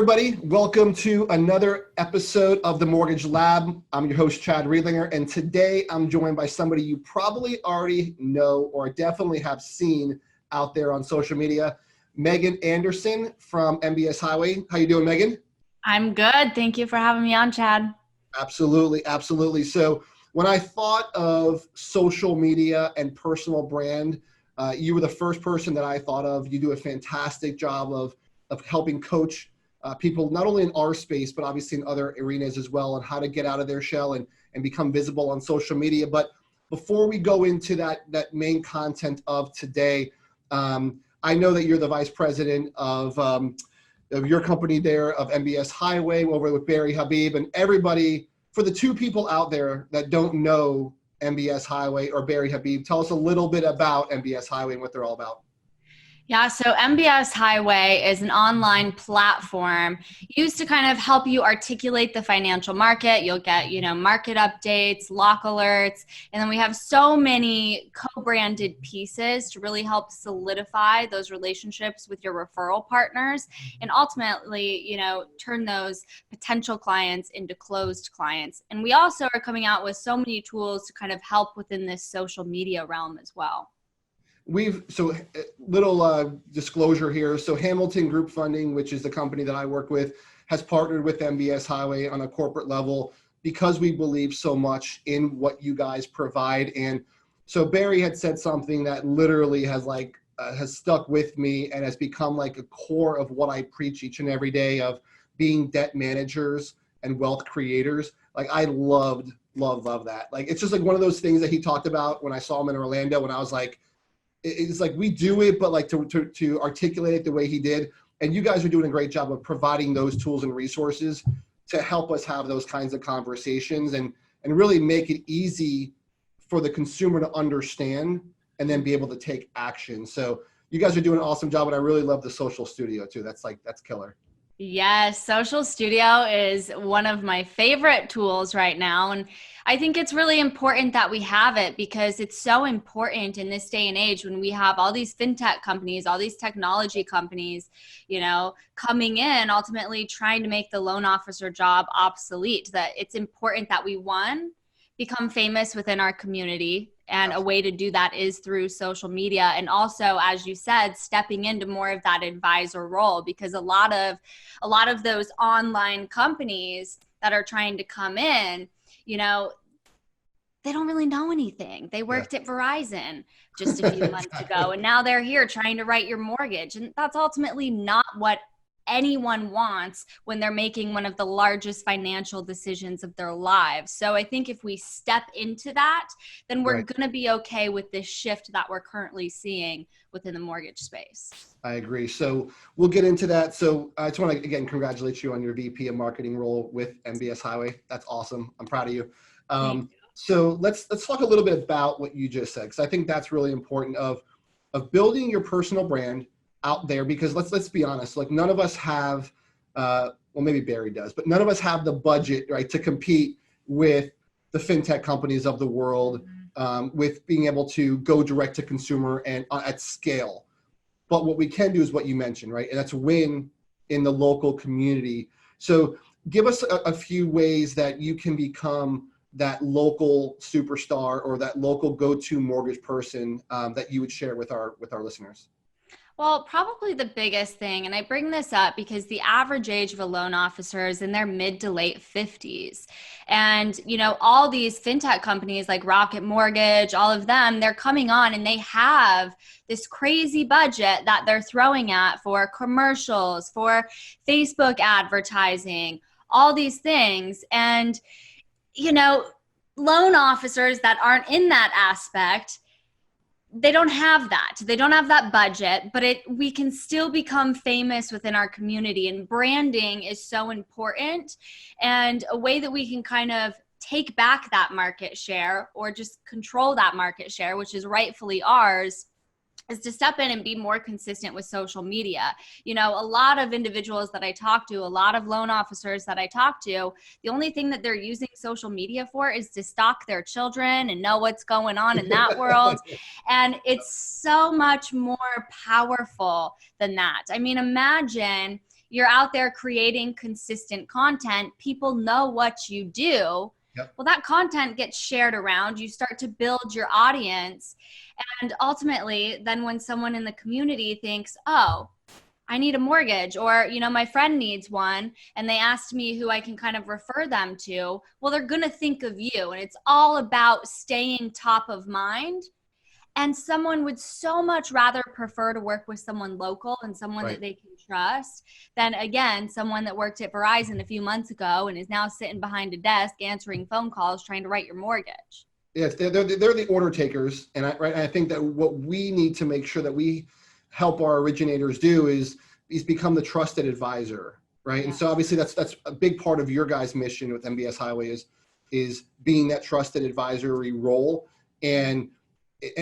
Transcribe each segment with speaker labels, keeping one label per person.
Speaker 1: everybody. Welcome to another episode of the Mortgage Lab. I'm your host, Chad Reidlinger, and today I'm joined by somebody you probably already know or definitely have seen out there on social media, Megan Anderson from MBS Highway. How you doing, Megan?
Speaker 2: I'm good. Thank you for having me on, Chad.
Speaker 1: Absolutely, absolutely. So when I thought of social media and personal brand, you were the first person that I thought of. You do a fantastic job of helping coach people, not only in our space, but obviously in other arenas as well, on how to get out of their shell and become visible on social media. But before we go into that main content of today, I know that you're the vice president of your company there, of MBS Highway, over with Barry Habib, and everybody. For the two people out there that don't know MBS Highway or Barry Habib, tell us a little bit about MBS Highway and what they're all about.
Speaker 2: Yeah, so MBS Highway is an online platform used to kind of help you articulate the financial market. You'll get, market updates, lock alerts, and then we have so many co-branded pieces to really help solidify those relationships with your referral partners and ultimately, turn those potential clients into closed clients. And we also are coming out with so many tools to kind of help within this social media realm as well.
Speaker 1: Little disclosure here. So Hamilton Group Funding, which is the company that I work with, has partnered with MBS Highway on a corporate level because we believe so much in what you guys provide. And so Barry had said something that literally has stuck with me and has become like a core of what I preach each and every day, of being debt managers and wealth creators. Like, I love that. Like, it's just like one of those things that he talked about when I saw him in Orlando, when I was like, it's like we do it, but like to articulate it the way he did. And you guys are doing a great job of providing those tools and resources to help us have those kinds of conversations and really make it easy for the consumer to understand and then be able to take action. So you guys are doing an awesome job, and I really love the social studio too. That's killer.
Speaker 2: Yes, Social Studio is one of my favorite tools right now. And I think it's really important that we have it because it's so important in this day and age when we have all these fintech companies, all these technology companies, coming in, ultimately trying to make the loan officer job obsolete. That it's important that we, one, become famous within our community. And a way to do that is through social media. And also, as you said, stepping into more of that advisor role, because a lot of those online companies that are trying to come in, they don't really know anything. They worked at Verizon just a few months ago, and now they're here trying to write your mortgage. And that's ultimately not what anyone wants when they're making one of the largest financial decisions of their lives. So I think if we step into that, then we're going to be okay with this shift that we're currently seeing within the mortgage space.
Speaker 1: I agree. So we'll get into that. So I just want to, again, congratulate you on your VP of marketing role with MBS Highway. That's awesome. I'm proud of you. So let's talk a little bit about what you just said, because I think that's really important, of building your personal brand out there, because let's be honest, like, none of us have, well, maybe Barry does, but none of us have the budget, right, to compete with the fintech companies of the world, with being able to go direct to consumer and at scale. But what we can do is what you mentioned, right, and that's win in the local community. So give us a few ways that you can become that local superstar or that local go-to mortgage person that you would share with our listeners.
Speaker 2: Well, probably the biggest thing, and I bring this up because the average age of a loan officer is in their mid to late 50s. And, all these fintech companies like Rocket Mortgage, all of them, they're coming on and they have this crazy budget that they're throwing at for commercials, for Facebook advertising, all these things. And, loan officers that aren't in that aspect, they don't have that. They don't have that budget, but we can still become famous within our community, and branding is so important. And a way that we can kind of take back that market share or just control that market share, which is rightfully ours, is to step in and be more consistent with social media. A lot of individuals that I talk to, a lot of loan officers that I talk to, the only thing that they're using social media for is to stalk their children and know what's going on in that world. And it's so much more powerful than that. I mean, imagine you're out there creating consistent content, people know what you do.
Speaker 1: Yep.
Speaker 2: Well, that content gets shared around. You start to build your audience. And ultimately, then when someone in the community thinks, oh, I need a mortgage, or, my friend needs one, and they asked me who I can kind of refer them to, well, they're going to think of you. And it's all about staying top of mind. And someone would so much rather prefer to work with someone local and someone
Speaker 1: Right.
Speaker 2: that they can trust than, again, someone that worked at Verizon a few months ago and is now sitting behind a desk answering phone calls trying to write your mortgage.
Speaker 1: Yes, they're the order takers. And I think that what we need to make sure that we help our originators do is become the trusted advisor, right?
Speaker 2: Yeah.
Speaker 1: And so obviously that's a big part of your guys' mission with MBS Highway is being that trusted advisory role. And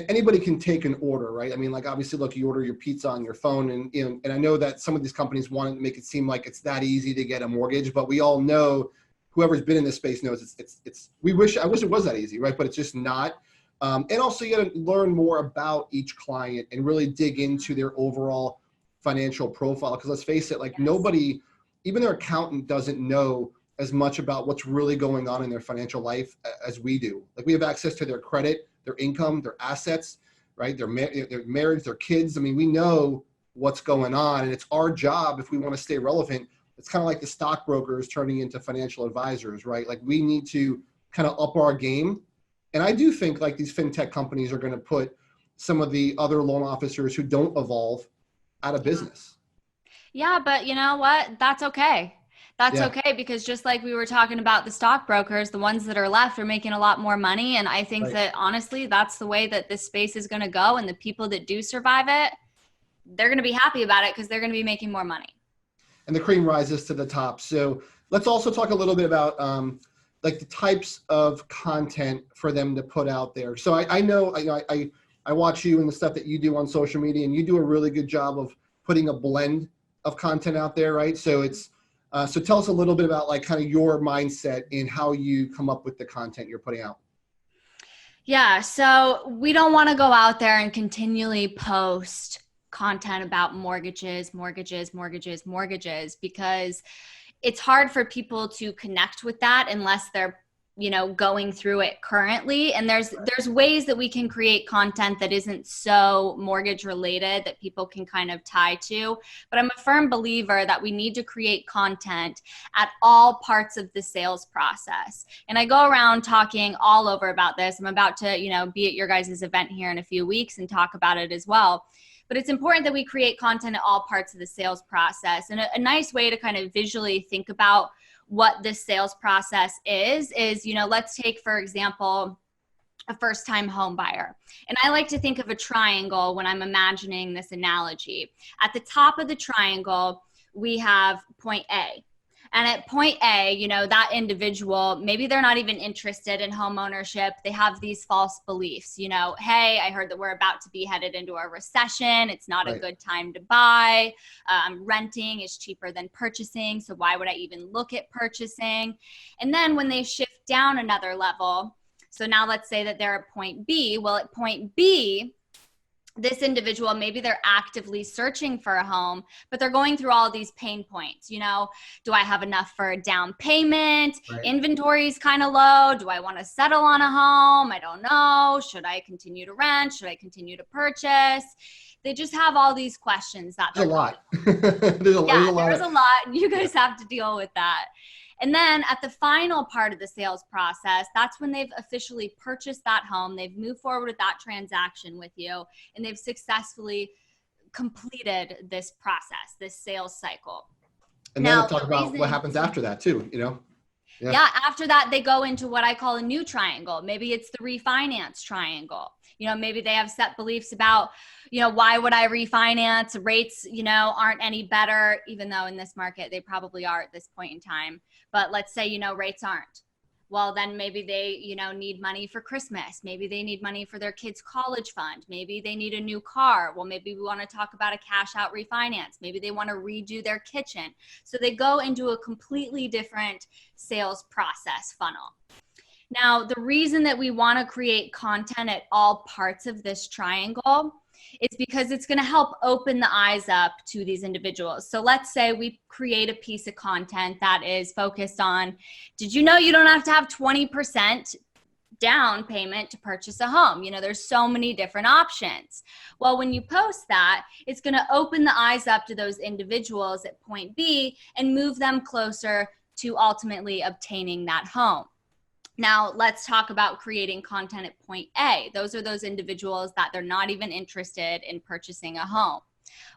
Speaker 1: anybody can take an order, right? I mean, like, obviously, look, you order your pizza on your phone, and I know that some of these companies want to make it seem like it's that easy to get a mortgage, but we all know, whoever's been in this space knows I wish it was that easy, right? But it's just not. And also, you got to learn more about each client and really dig into their overall financial profile. Because let's face it, like, nobody, even their accountant, doesn't know as much about what's really going on in their financial life as we do. Like, we have access to their credit, their income, their assets, right? Their marriage, their kids. I mean, we know what's going on, and it's our job, if we want to stay relevant. It's kind of like the stockbrokers turning into financial advisors, right? Like, we need to kind of up our game. And I do think, like, these fintech companies are going to put some of the other loan officers who don't evolve out of business.
Speaker 2: Yeah, but you know what? That's okay. That's
Speaker 1: Yeah.
Speaker 2: okay, because just like we were talking about the stockbrokers, the ones that are left are making a lot more money. And I think
Speaker 1: Right.
Speaker 2: that honestly, that's the way that this space is going to go. And the people that do survive it, they're going to be happy about it because they're going to be making more money.
Speaker 1: And the cream rises to the top. So let's also talk a little bit about like the types of content for them to put out there. So I know I watch you and the stuff that you do on social media, and you do a really good job of putting a blend of content out there, right? So it's so tell us a little bit about, like, kind of your mindset in how you come up with the content you're putting out.
Speaker 2: Yeah, so we don't want to go out there and continually post content about mortgages, because it's hard for people to connect with that unless they're going through it currently. And there's ways that we can create content that isn't so mortgage related that people can kind of tie to. But I'm a firm believer that we need to create content at all parts of the sales process. And I go around talking all over about this. I'm about to be at your guys' event here in a few weeks and talk about it as well. But it's important that we create content at all parts of the sales process. And a nice way to kind of visually think about what this sales process is, let's take, for example, a first-time home buyer. And I like to think of a triangle when I'm imagining this analogy. At the top of the triangle, we have point A. And at point A, that individual, maybe they're not even interested in home ownership. They have these false beliefs, hey, I heard that we're about to be headed into a recession. It's not a good time to buy. Renting is cheaper than purchasing. So why would I even look at purchasing? And then when they shift down another level, so now let's say that they're at point B. Well, at point B, this individual, maybe they're actively searching for a home, but they're going through all these pain points. Do I have enough for a down payment?
Speaker 1: Right.
Speaker 2: Inventory is kind of low. Do I want to settle on a home? I don't know. Should I continue to rent? Should I continue to purchase? They just have all these questions that
Speaker 1: There's a lot. There's a
Speaker 2: lot. And you guys have to deal with that. And then at the final part of the sales process, that's when they've officially purchased that home. They've moved forward with that transaction with you, and they've successfully completed this process, this sales cycle.
Speaker 1: And then talk about what happens after that too,
Speaker 2: Yeah, after that, they go into what I call a new triangle. Maybe it's the refinance triangle. Maybe they have set beliefs about, why would I refinance? Rates, aren't any better, even though in this market, they probably are at this point in time. But let's say, rates aren't. Well, then maybe they, need money for Christmas. Maybe they need money for their kids' college fund. Maybe they need a new car. Well, maybe we want to talk about a cash out refinance. Maybe they want to redo their kitchen. So they go into a completely different sales process funnel. Now, the reason that we want to create content at all parts of this triangle It's because it's going to help open the eyes up to these individuals. So let's say we create a piece of content that is focused on, did you know you don't have to have 20% down payment to purchase a home? You know, there's so many different options. Well, when you post that, it's going to open the eyes up to those individuals at point B and move them closer to ultimately obtaining that home. Now, let's talk about creating content at point A. Those are those individuals that they're not even interested in purchasing a home.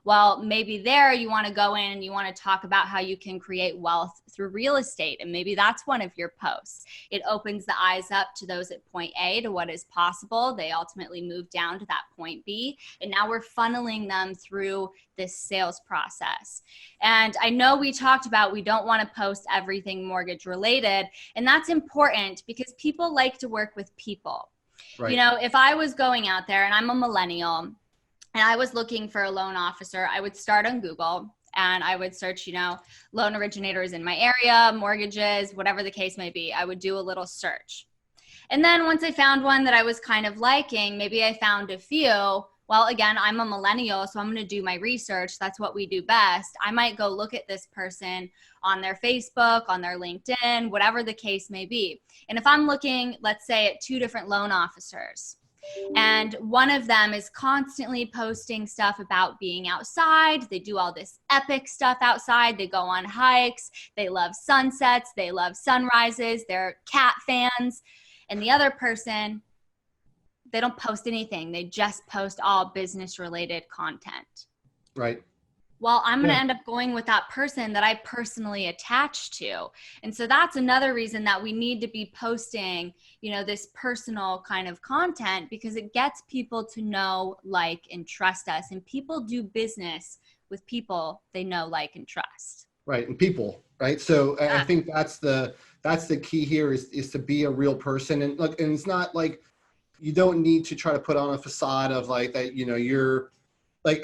Speaker 2: Well, maybe there you want to go in and you want to talk about how you can create wealth through real estate. And maybe that's one of your posts. It opens the eyes up to those at point A to what is possible. They ultimately move down to that point B. And now we're funneling them through this sales process. And I know we talked about we don't want to post everything mortgage related. And that's important because people like to work with people.
Speaker 1: Right.
Speaker 2: You know, if I was going out there and I'm a millennial, and I was looking for a loan officer, I would start on Google and I would search, you know, loan originators in my area, mortgages, whatever the case may be. I would do a little search. And then once I found one that I was kind of liking, maybe I found a few. Well, again, I'm a millennial, so I'm going to do my research. That's what we do best. I might go look at this person on their Facebook, on their LinkedIn, whatever the case may be. And if I'm looking, let's say, at 2 different loan officers, and one of them is constantly posting stuff about being outside. They do all this epic stuff outside. They go on hikes. They love sunsets. They love sunrises. They're cat fans. And the other person, they don't post anything. They just post all business related content.
Speaker 1: Right.
Speaker 2: Well, I'm going to end up going with that person that I personally attach to. And so that's another reason that we need to be posting, you know, this personal kind of content, because it gets people to know, like, and trust us. And people do business with people they know, like, and trust.
Speaker 1: Right. And people, right? So I think that's the key here is to be a real person. And look, and it's not like you don't need to try to put on a facade of like that, you know, you're like,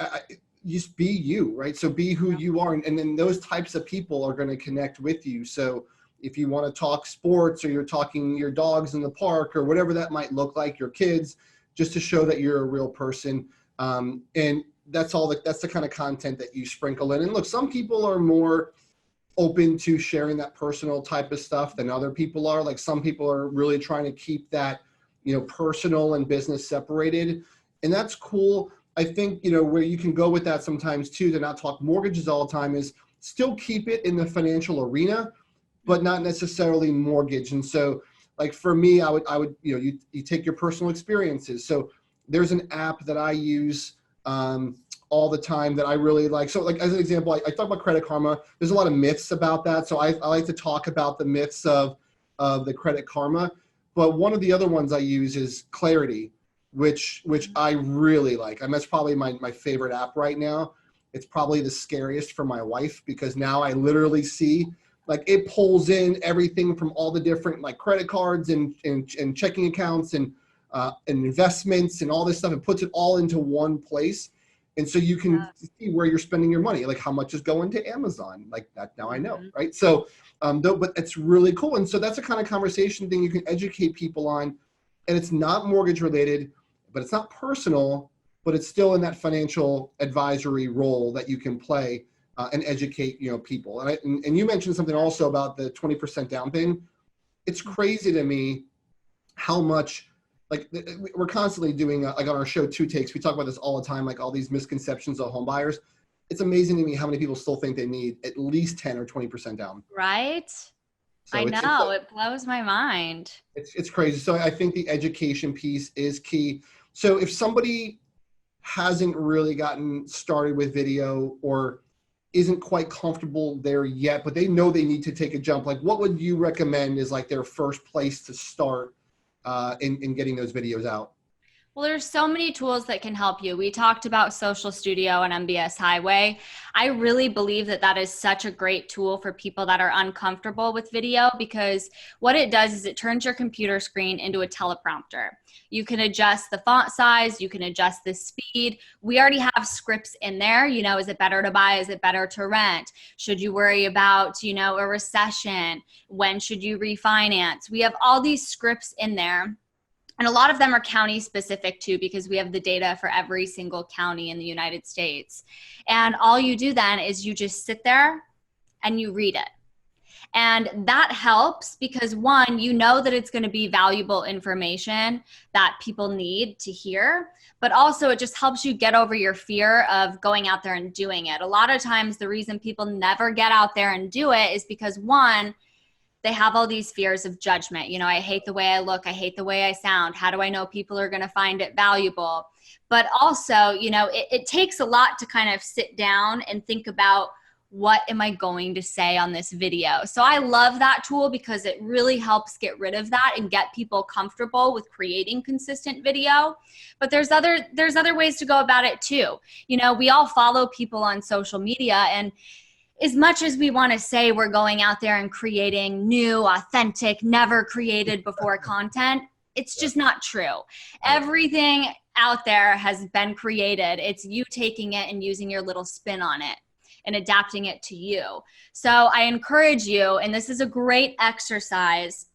Speaker 1: just be you, right? So be who you are. And then those types of people are going to connect with you. So if you want to talk sports or you're talking your dogs in the park or whatever that might look like, your kids, just to show that you're a real person. And that's the kind of content that you sprinkle in. And look, some people are more open to sharing that personal type of stuff than other people are. Like some people are really trying to keep that, you know, personal and business separated. And that's cool. I think, you know, where you can go with that sometimes too, to not talk mortgages all the time, is still keep it in the financial arena, but not necessarily mortgage. And so like for me, I would, you know, you take your personal experiences. So there's an app that I use all the time that I really like. So like, as an example, I talk about Credit Karma. There's a lot of myths about that. So I like to talk about the myths of the Credit Karma. But one of the other ones I use is Clarity, which I really like. And that's probably my favorite app right now. It's probably the scariest for my wife because now I literally see, like, it pulls in everything from all the different like credit cards and checking accounts and investments and all this stuff and puts it all into one place. And so you can see where you're spending your money, like how much is going to Amazon, like that. Now I know, right? So, but it's really cool. And so that's a kind of conversation thing you can educate people on. And it's not mortgage related, but it's not personal, but it's still in that financial advisory role that you can play and educate, you know, people. And you mentioned something also about the 20% down payment. It's crazy to me how much, like, we're constantly doing, like on our show, Two Takes, we talk about this all the time, like all these misconceptions of home buyers. It's amazing to me how many people still think they need at least 10 or 20% down.
Speaker 2: Right?
Speaker 1: So
Speaker 2: I know, it blows my mind.
Speaker 1: It's crazy. So I think the education piece is key. So if somebody hasn't really gotten started with video or isn't quite comfortable there yet, but they know they need to take a jump, like what would you recommend is like their first place to start in getting those videos out?
Speaker 2: Well, there's so many tools that can help you. We talked about Social Studio and MBS Highway. I really believe that that is such a great tool for people that are uncomfortable with video, because what it does is it turns your computer screen into a teleprompter. You can adjust the font size, you can adjust the speed. We already have scripts in there. You know, is it better to buy? Is it better to rent? Should you worry about, you know, a recession? When should you refinance? We have all these scripts in there. And a lot of them are county specific too, because we have the data for every single county in the United States. And all you do then is you just sit there and you read it. And that helps because one, you know that it's going to be valuable information that people need to hear, but also it just helps you get over your fear of going out there and doing it. A lot of times the reason people never get out there and do it is because one, they have all these fears of judgment. You know, I hate the way I look. I hate the way I sound. How do I know people are going to find it valuable? But also, you know, it takes a lot to kind of sit down and think about, what am I going to say on this video? So I love that tool because it really helps get rid of that and get people comfortable with creating consistent video. But there's other ways to go about it too. You know, we all follow people on social media, and as much as we want to say we're going out there and creating new, authentic, never created before content, it's just not true. Everything out there has been created. It's you taking it and using your little spin on it and adapting it to you. So I encourage you, and this is a great exercise,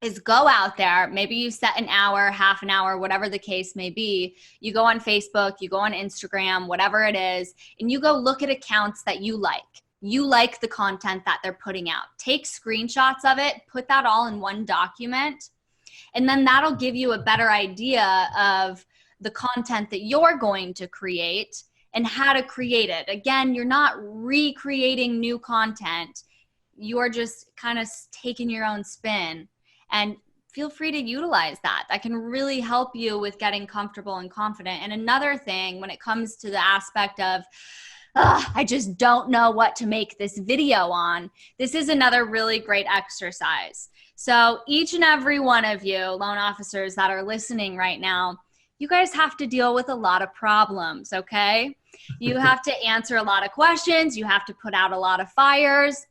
Speaker 2: is go out there. Maybe you set an hour, half an hour, whatever the case may be. You go on Facebook, you go on Instagram, whatever it is, and you go look at accounts that you like. You like the content that they're putting out. Take screenshots of it, put that all in one document, and then that'll give you a better idea of the content that you're going to create and how to create it. Again, you're not recreating new content. You're just kind of taking your own spin, and feel free to utilize that. That can really help you with getting comfortable and confident. And another thing, when it comes to the aspect of, I just don't know what to make this video on, this is another really great exercise. So each and every one of you loan officers that are listening right now, you guys have to deal with a lot of problems, okay? You have to answer a lot of questions. You have to put out a lot of fires.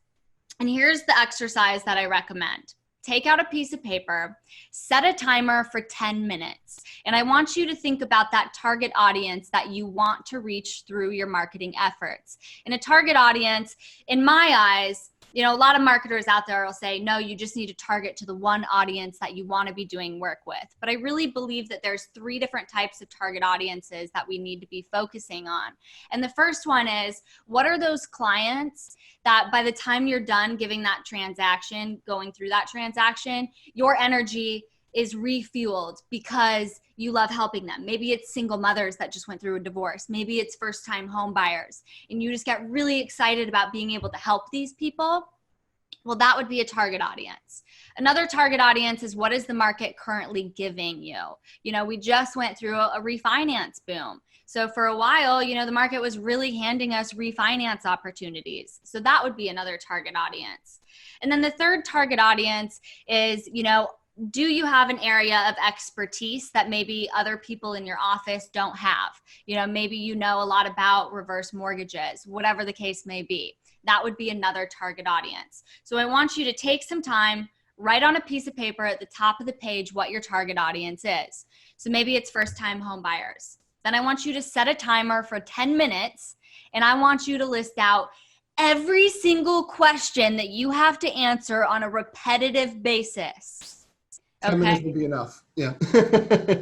Speaker 2: And here's the exercise that I recommend. Take out a piece of paper, set a timer for 10 minutes. And I want you to think about that target audience that you want to reach through your marketing efforts. And a target audience, in my eyes, you know, a lot of marketers out there will say, no, you just need to target to the one audience that you want to be doing work with. But I really believe that there's 3 different types of target audiences that we need to be focusing on. And the first one is, what are those clients that by the time you're done giving that transaction, going through that transaction, your energy is refueled because you love helping them. Maybe it's single mothers that just went through a divorce. Maybe it's first-time home buyers, and you just get really excited about being able to help these people. Well, that would be a target audience. Another target audience is, what is the market currently giving you? You know, we just went through a refinance boom. So for a while, you know, the market was really handing us refinance opportunities. So that would be another target audience. And then the third target audience is, you know, do you have an area of expertise that maybe other people in your office don't have? You know, maybe you know a lot about reverse mortgages, whatever the case may be. That would be another target audience. So I want you to take some time, write on a piece of paper at the top of the page what your target audience is. So maybe it's first-time home buyers. Then I want you to set a timer for 10 minutes, and I want you to list out every single question that you have to answer on a repetitive basis.
Speaker 1: 10 minutes will be enough. Yeah.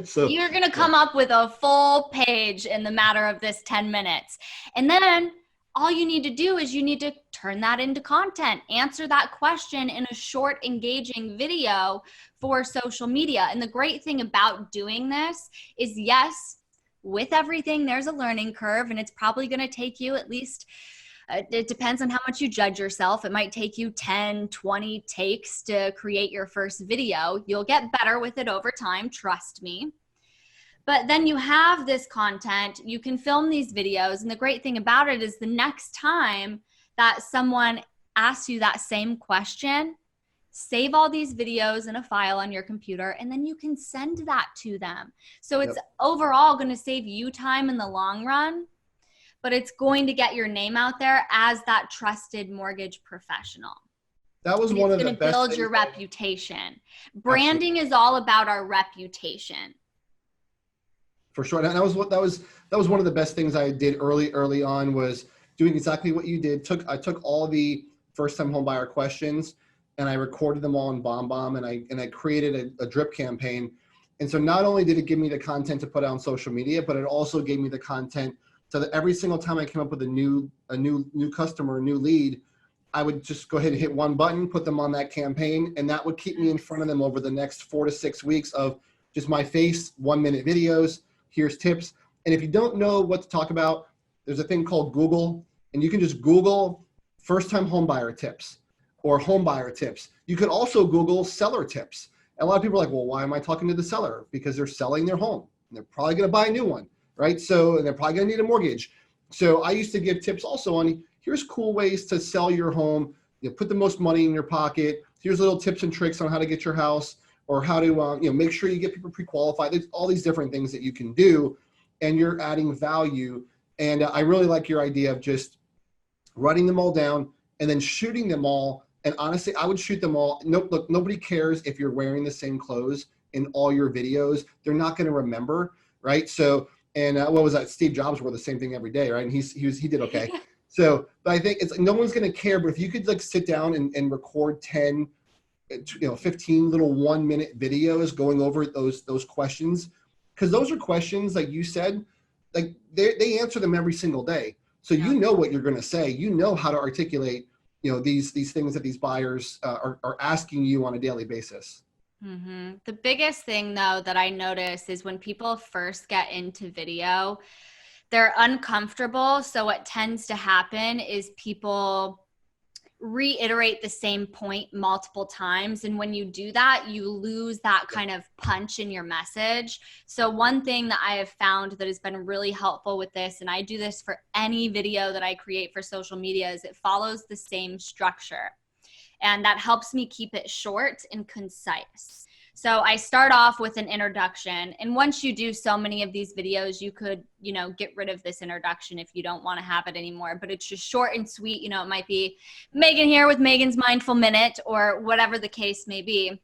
Speaker 1: So
Speaker 2: you're going to come up with a full page in the matter of this 10 minutes. And then all you need to do is you need to turn that into content. Answer that question in a short, engaging video for social media. And the great thing about doing this is, yes, with everything, there's a learning curve, and it's probably going to take you at least it depends on how much you judge yourself. It might take you 10, 20 takes to create your first video. You'll get better with it over time, trust me. But then you have this content, you can film these videos, and the great thing about it is the next time that someone asks you that same question, save all these videos in a file on your computer, and then you can send that to them. So it's overall going to save you time in the long run, but it's going to get your name out there as that trusted mortgage professional.
Speaker 1: That was one of the best.
Speaker 2: It's going to build your reputation. Branding is all about our reputation.
Speaker 1: For sure. And that was one of the best things I did early on, was doing exactly what you did. I took all the first-time home buyer questions and I recorded them all in BombBomb, and I created a drip campaign. And so not only did it give me the content to put out on social media, but it also gave me the content so that every single time I came up with a new customer, a new lead, I would just go ahead and hit one button, put them on that campaign, and that would keep me in front of them over the next 4 to 6 weeks of just my face, 1-minute videos. Here's tips. And if you don't know what to talk about, there's a thing called Google, and you can just Google first-time homebuyer tips or homebuyer tips. You could also Google seller tips. And a lot of people are like, well, why am I talking to the seller? Because they're selling their home and they're probably going to buy a new one, right? So and they're probably going to need a mortgage. So I used to give tips also on here's cool ways to sell your home. Put the most money in your pocket. Here's little tips and tricks on how to get your house or how to make sure you get people pre-qualified. There's all these different things that you can do, and you're adding value. And I really like your idea of just writing them all down and then shooting them all. And honestly, I would shoot them all. Look, nobody cares if you're wearing the same clothes in all your videos. They're not going to remember, right? So, and what was that? Steve Jobs wore the same thing every day, right? And he did okay. So, but I think it's no one's going to care. But if you could like sit down and record 10, 15 little 1-minute videos going over those questions, because those are questions like you said, like they answer them every single day. So you know what you're going to say. You know how to articulate these things that these buyers are asking you on a daily basis.
Speaker 2: Mm-hmm. The biggest thing though that I notice is when people first get into video, they're uncomfortable. So what tends to happen is people reiterate the same point multiple times. And when you do that, you lose that kind of punch in your message. So one thing that I have found that has been really helpful with this, and I do this for any video that I create for social media, is it follows the same structure. And that helps me keep it short and concise. So I start off with an introduction. And once you do so many of these videos, you could, get rid of this introduction if you don't want to have it anymore. But it's just short and sweet. It might be Megan here with Megan's Mindful Minute or whatever the case may be. And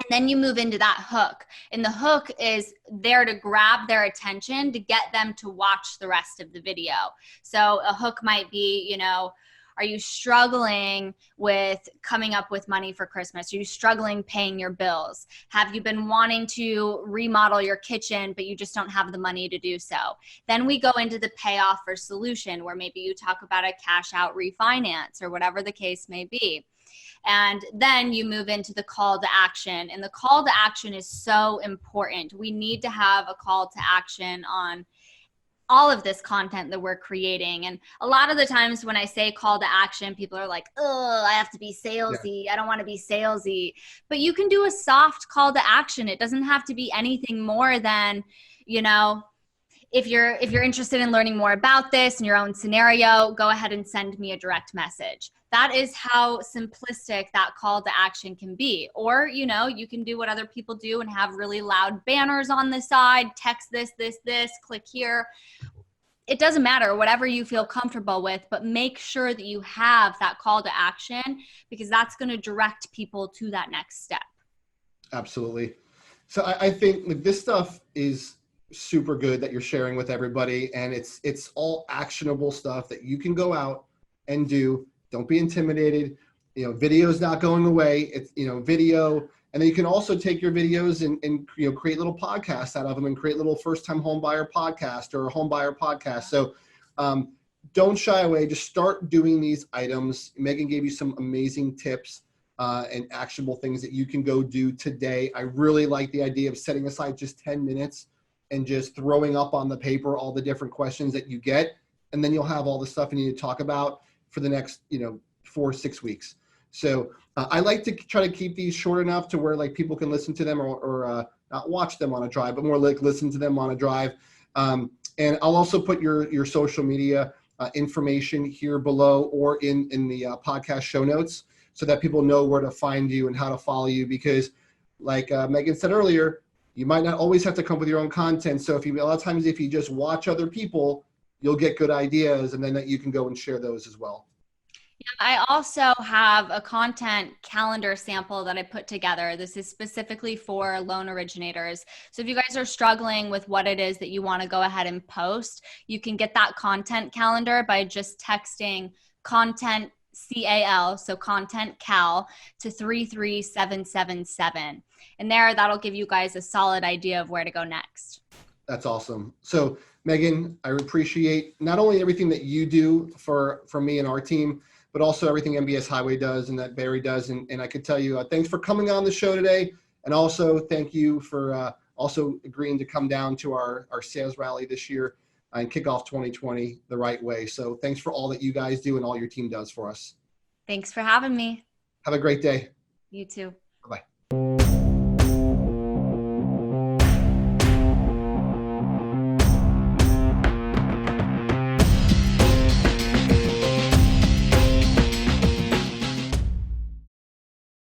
Speaker 2: then you move into that hook. And the hook is there to grab their attention to get them to watch the rest of the video. So a hook might be, are you struggling with coming up with money for Christmas? Are you struggling paying your bills? Have you been wanting to remodel your kitchen, but you just don't have the money to do so? Then we go into the payoff or solution, where maybe you talk about a cash out refinance or whatever the case may be. And then you move into the call to action. And the call to action is so important. We need to have a call to action on all of this content that we're creating. And a lot of the times when I say call to action, people are like, oh, I have to be salesy. Yeah. I don't want to be salesy. But you can do a soft call to action. It doesn't have to be anything more than, if you're interested in learning more about this in your own scenario, go ahead and send me a direct message. That is how simplistic that call to action can be. Or, you can do what other people do and have really loud banners on the side, text this, click here. It doesn't matter, whatever you feel comfortable with, but make sure that you have that call to action, because that's going to direct people to that next step.
Speaker 1: Absolutely. So I think this stuff is super good that you're sharing with everybody, and it's all actionable stuff that you can go out and do. Don't be intimidated. Video is not going away. It's video, and then you can also take your videos and create little podcasts out of them and create little first-time home buyer podcast or a home buyer podcast. So don't shy away. Just start doing these items. Megan gave you some amazing tips and actionable things that you can go do today. I really like the idea of setting aside just 10 minutes and just throwing up on the paper all the different questions that you get. And then you'll have all the stuff you need to talk about for the next, 4 or 6 weeks. So I like to try to keep these short enough to where like people can listen to them or not watch them on a drive, but more like listen to them on a drive. And I'll also put your social media information here below or in the podcast show notes so that people know where to find you and how to follow you. Because like Megan said earlier, you might not always have to come up with your own content. So a lot of times if you just watch other people, you'll get good ideas, and then that you can go and share those as well.
Speaker 2: I also have a content calendar sample that I put together. This is specifically for loan originators. So if you guys are struggling with what it is that you want to go ahead and post, you can get that content calendar by just texting content CAL, so Content Cal, to 33777. And there, that'll give you guys a solid idea of where to go next.
Speaker 1: That's awesome. So Megan, I appreciate not only everything that you do for me and our team, but also everything MBS Highway does and that Barry does. And I could tell you, thanks for coming on the show today. And also thank you for also agreeing to come down to our sales rally this year and kick off 2020 the right way. So thanks for all that you guys do and all your team does for us.
Speaker 2: Thanks for having me.
Speaker 1: Have a great day.
Speaker 2: You too.